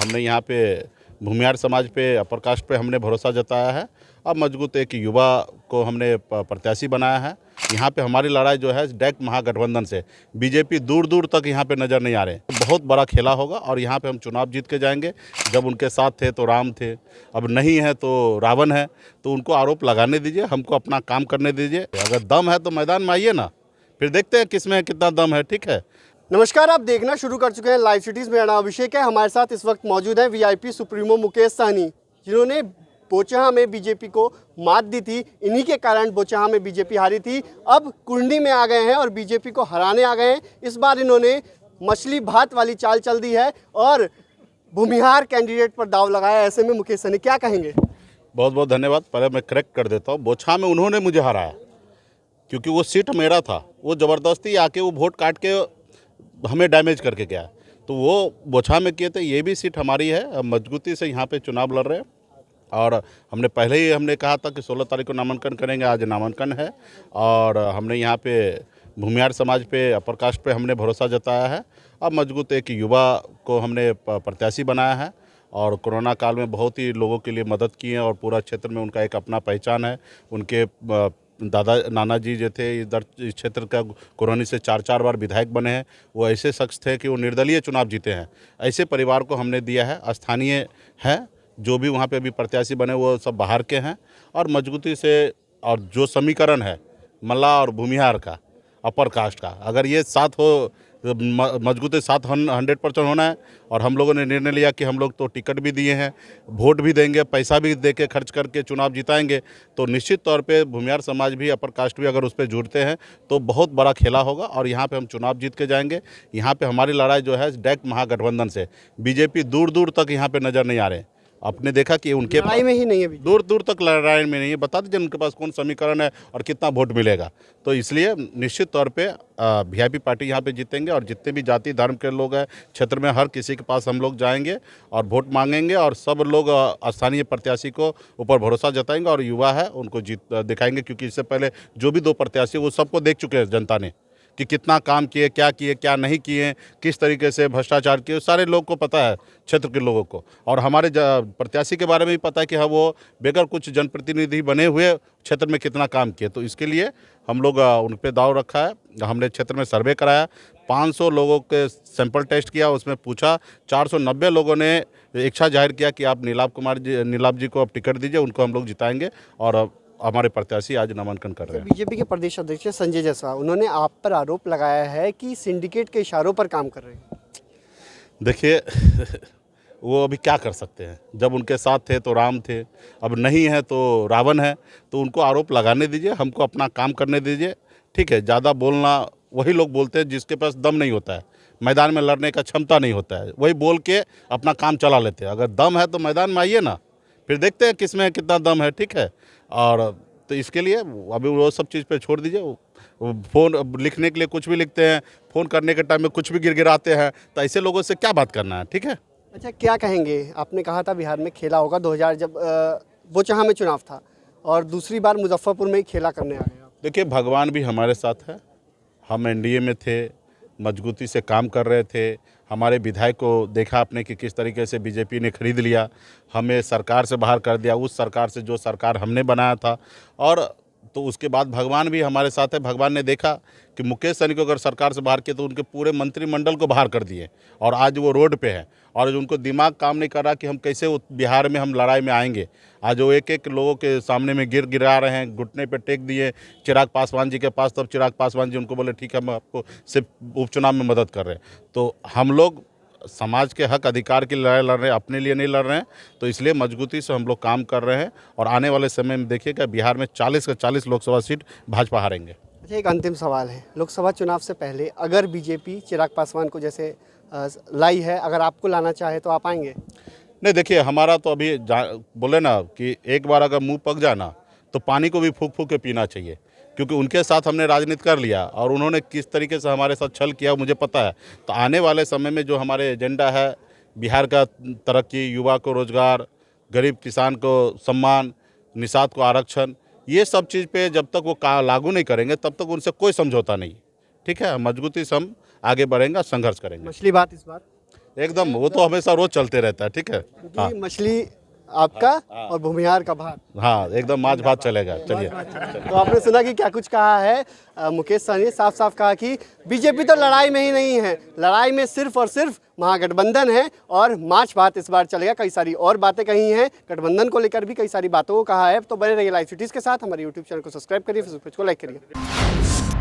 हमने यहाँ पे भूमिहार समाज पे, अपर कास्ट पे हमने भरोसा जताया है। अब मजबूत एक युवा को हमने प्रत्याशी बनाया है। यहाँ पे हमारी लड़ाई जो है डायरेक्ट महागठबंधन से, बीजेपी दूर दूर तक यहाँ पे नज़र नहीं आ रहे। बहुत बड़ा खेला होगा और यहाँ पे हम चुनाव जीत के जाएंगे। जब उनके साथ थे तो राम थे, अब नहीं है तो रावण है। तो उनको आरोप लगाने दीजिए, हमको अपना काम करने दीजिए। अगर दम है तो मैदान में आइए ना, फिर देखते हैं किसमें कितना दम है। ठीक है। नमस्कार, आप देखना शुरू कर चुके हैं लाइव सिटीज़। मेरा नाम अभिषेक है। हमारे साथ इस वक्त मौजूद है वीआईपी सुप्रीमो मुकेश सहनी, जिन्होंने बोचहा में बीजेपी को मात दी थी। इन्हीं के कारण बोचहा में बीजेपी हारी थी। अब कुंडी में आ गए हैं और बीजेपी को हराने आ गए हैं। इस बार इन्होंने मछली भात वाली चाल चल दी है और भूमिहार कैंडिडेट पर दाव लगाया। ऐसे में मुकेश सहनी क्या कहेंगे? बहुत बहुत धन्यवाद। पहले मैं करेक्ट कर देता हूँ, बोचहा में उन्होंने मुझे हराया क्योंकि वो सीट मेरा था। वो ज़बरदस्ती आके वो वोट काट के हमें डैमेज करके गया। तो वो बोचहा में किए थे, ये भी सीट हमारी है। अब मजबूती से यहाँ पे चुनाव लड़ रहे हैं और हमने पहले ही हमने कहा था कि 16 तारीख को नामांकन करेंगे। आज नामांकन है और हमने यहाँ पे भूमिहार समाज पे, अपर कास्ट पे हमने भरोसा जताया है। अब मजबूत एक युवा को हमने प्रत्याशी बनाया है और कोरोना काल में बहुत ही लोगों के लिए मदद की है और पूरा क्षेत्र में उनका एक अपना पहचान है। उनके दादा नाना जी जो थे इधर इस क्षेत्र का कोरोनी से 4 बार विधायक बने हैं। वो ऐसे शख्स थे कि वो निर्दलीय चुनाव जीते हैं। ऐसे परिवार को हमने दिया है। स्थानीय हैं, जो भी वहाँ पे अभी प्रत्याशी बने वो सब बाहर के हैं और मजबूती से। और जो समीकरण है मल्ला और भूमिहार का, अपर कास्ट का, अगर ये साथ हो मजबूती साथ 100% होना है। और हम लोगों ने निर्णय लिया कि हम लोग तो टिकट भी दिए हैं, वोट भी देंगे, पैसा भी दे के खर्च करके चुनाव जिताएंगे। तो निश्चित तौर पे भूमिहार समाज भी, अपर कास्ट भी अगर उस पर जुड़ते हैं तो बहुत बड़ा खेला होगा और यहाँ पे हम चुनाव जीत के जाएंगे। यहाँ पे हमारी लड़ाई जो है डायरेक्ट महागठबंधन से, बीजेपी दूर दूर तक यहाँ पे नज़र नहीं आ रहे। आपने देखा कि उनके लड़ाई में ही नहीं है, दूर दूर तक लड़ाई में नहीं है। बता दीजिए उनके पास कौन समीकरण है और कितना वोट मिलेगा। तो इसलिए निश्चित तौर पे वीआईपी पार्टी यहाँ पे जीतेंगे और जितने भी जाति धर्म के लोग हैं क्षेत्र में, हर किसी के पास हम लोग जाएंगे और वोट मांगेंगे और सब लोग स्थानीय प्रत्याशी को ऊपर भरोसा जताएंगे और युवा है उनको जीत दिखाएंगे। क्योंकि इससे पहले जो भी 2 प्रत्याशी वो सबको देख चुके हैं जनता ने कि कितना काम किए, क्या नहीं किए, किस तरीके से भ्रष्टाचार किए, सारे लोग को पता है, क्षेत्र के लोगों को। और हमारे प्रत्याशी के बारे में भी पता है कि हाँ वो बेगर कुछ जनप्रतिनिधि बने हुए क्षेत्र में कितना काम किए। तो इसके लिए हम लोग उन पर दाव रखा है। हमने क्षेत्र में सर्वे कराया, 500 लोगों के सैंपल टेस्ट किया, उसमें पूछा 490 लोगों ने इच्छा जाहिर किया कि आप नीलाभ जी को अब टिकट दीजिए, उनको हम लोग जिताएंगे। और हमारे प्रत्याशी आज नामांकन कर रहे हैं। बीजेपी के प्रदेश अध्यक्ष संजय जायसवाल, उन्होंने आप पर आरोप लगाया है कि सिंडिकेट के इशारों पर काम कर रहे हैं। देखिए वो अभी क्या कर सकते हैं। जब उनके साथ थे तो राम थे, अब नहीं है तो रावण है। तो उनको आरोप लगाने दीजिए, हमको अपना काम करने दीजिए। ठीक है, ज़्यादा बोलना वही लोग बोलते हैं जिसके पास दम नहीं होता है, मैदान में लड़ने का क्षमता नहीं होता है, वही बोल के अपना काम चला लेते हैं। अगर दम है तो मैदान में आइए ना, फिर देखते हैं किसमें कितना दम है। ठीक है। और तो इसके लिए अभी वो सब चीज़ पे छोड़ दीजिए। फ़ोन लिखने के लिए कुछ भी लिखते हैं, फ़ोन करने के टाइम में कुछ भी गिरगिराते हैं। तो ऐसे लोगों से क्या बात करना है। ठीक है। अच्छा, क्या कहेंगे? आपने कहा था बिहार में खेला होगा 2000 जब बोचहा में चुनाव था और दूसरी बार मुजफ्फरपुर में ही खेला करने आ गए आप। देखिए, भगवान भी हमारे साथ है। हम एनडीए में थे, मजबूती से काम कर रहे थे। हमारे विधायक को देखा आपने कि किस तरीके से बीजेपी ने खरीद लिया, हमें सरकार से बाहर कर दिया, उस सरकार से जो सरकार हमने बनाया था। और तो उसके बाद भगवान भी हमारे साथ है। भगवान ने देखा कि मुकेश सहनी को अगर सरकार से बाहर किया तो उनके पूरे मंत्रिमंडल को बाहर कर दिए और आज वो रोड पे है और उनको दिमाग काम नहीं कर रहा कि हम कैसे बिहार में हम लड़ाई में आएंगे। आज वो एक लोगों के सामने में गिरा रहे हैं, घुटने पे टेक दिए चिराग पासवान जी के पास। तब चिराग पासवान जी उनको बोले ठीक है, हम आपको सिर्फ उपचुनाव में मदद कर रहे हैं। तो हम लोग समाज के हक अधिकार की लड़ाई लड़ रहे हैं, अपने लिए नहीं लड़ रहे हैं। तो इसलिए मजबूती से हम लोग काम कर रहे हैं और आने वाले समय में देखिएगा बिहार में 40 के 40 लोकसभा सीट भाजपा हारेंगे। अच्छा, एक अंतिम सवाल है। लोकसभा चुनाव से पहले अगर बीजेपी चिराग पासवान को जैसे लाई है, अगर आपको लाना चाहे तो आप आएंगे? नहीं, देखिए हमारा तो अभी बोले ना कि एक बार अगर मुंह पक जाना तो पानी को भी फूंक फूंक के पीना चाहिए। क्योंकि उनके साथ हमने राजनीति कर लिया और उन्होंने किस तरीके से हमारे साथ छल किया मुझे पता है। तो आने वाले समय में जो हमारे एजेंडा है, बिहार का तरक्की, युवा को रोजगार, गरीब किसान को सम्मान, निषाद को आरक्षण, ये सब चीज़ पे जब तक वो लागू नहीं करेंगे तब तक उनसे कोई समझौता नहीं। ठीक है, मजबूती से हम आगे बढ़ेंगे, संघर्ष करेंगे। मछली बात इस बार एकदम, वो तो हमेशा रोज चलते रहता है। ठीक है, हाँ कि मछली आपका और भूमिहार का भात। हाँ, एकदम माछ भात चलेगा। चलिए, तो आपने सुना कि क्या कुछ कहा है मुकेश सहनी ने। साफ साफ कहा कि बीजेपी तो लड़ाई में ही नहीं है, लड़ाई में सिर्फ और सिर्फ महागठबंधन है और माछ भात इस बार चलेगा। कई सारी और बातें कही हैं, गठबंधन को लेकर भी कई सारी बातों को कहा है। तो बने रहिए लाइव सिटीज़ के साथ, हमारे यूट्यूब चैनल को सब्सक्राइब करिए, फेसबुक पेज को लाइक करिए।